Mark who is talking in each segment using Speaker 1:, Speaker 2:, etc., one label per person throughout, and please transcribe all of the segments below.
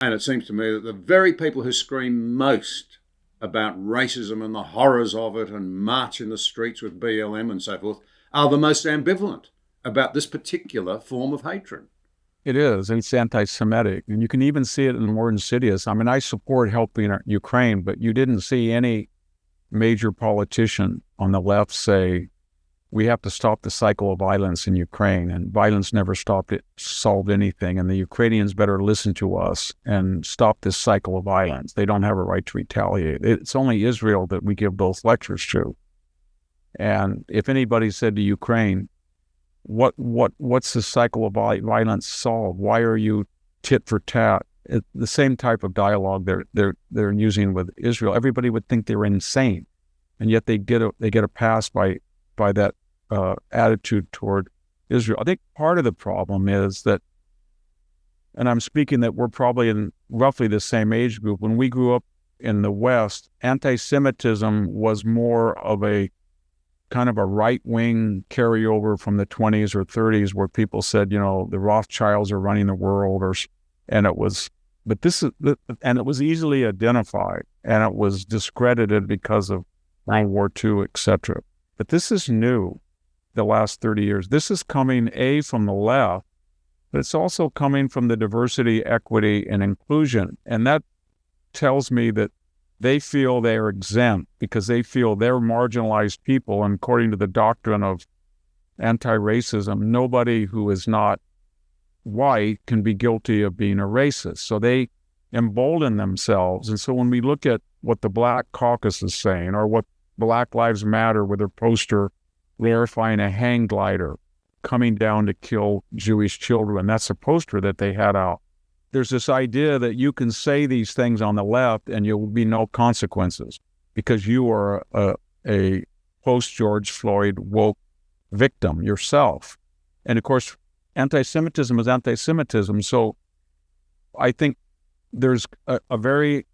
Speaker 1: And it seems to me that the very people who scream most about racism and the horrors of it and march in the streets with BLM and so forth are the most ambivalent about this particular form of hatred.
Speaker 2: It is. It's anti-Semitic. And you can even see it in more insidious. I mean, I support helping Ukraine, but you didn't see any major politician on the left say, we have to stop the cycle of violence in Ukraine, and violence never solved anything, and the Ukrainians better listen to us and stop this cycle of violence. They don't have a right to retaliate. It's only Israel that we give those lectures to. And if anybody said to Ukraine, what's the cycle of violence solved? Why are you tit for tat? The same type of dialogue they're using with Israel. Everybody would think they're insane, and yet they get a pass by that attitude toward Israel. I think part of the problem is that, and I'm speaking that we're probably in roughly the same age group. When we grew up in the West, anti-Semitism was more of a kind of a right-wing carryover from the 20s or 30s, where people said, the Rothschilds are running the world, and it was easily identified, and it was discredited because of World War II, etc. But this is new, the last 30 years. This is coming, from the left, but it's also coming from the diversity, equity, and inclusion. And that tells me that they feel they are exempt because they feel they're marginalized people. And according to the doctrine of anti-racism, nobody who is not white can be guilty of being a racist. So they embolden themselves. And so when we look at what the Black Caucus is saying, or what Black Lives Matter with their poster glorifying a hang glider coming down to kill Jewish children, that's a poster that they had out. There's this idea that you can say these things on the left and there will be no consequences because you are a post-George Floyd woke victim yourself. And of course, anti-Semitism is anti-Semitism. So I think there's a very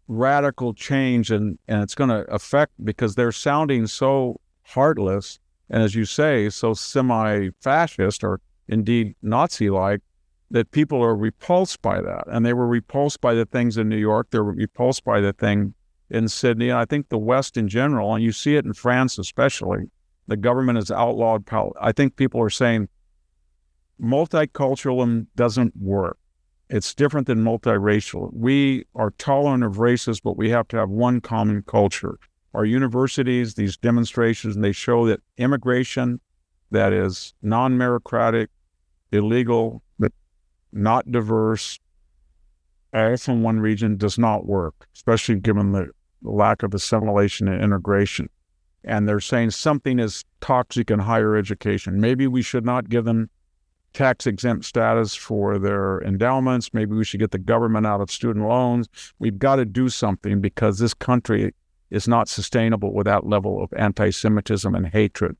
Speaker 2: radical change, and it's going to affect, because they're sounding so heartless and, as you say, so semi-fascist or indeed Nazi-like, that people are repulsed by that. And they were repulsed by the things in New York. They were repulsed by the thing in Sydney. And I think the West in general, and you see it in France especially, the government has outlawed. I think people are saying multiculturalism doesn't work. It's different than multiracial. We are tolerant of races, but we have to have one common culture. Our universities, these demonstrations, and they show that immigration that is non-meritocratic, illegal, but not diverse, all from one region does not work, especially given the lack of assimilation and integration. And they're saying something is toxic in higher education. Maybe we should not give them tax-exempt status for their endowments. Maybe we should get the government out of student loans. We've got to do something because this country is not sustainable with that level of anti-Semitism and hatred.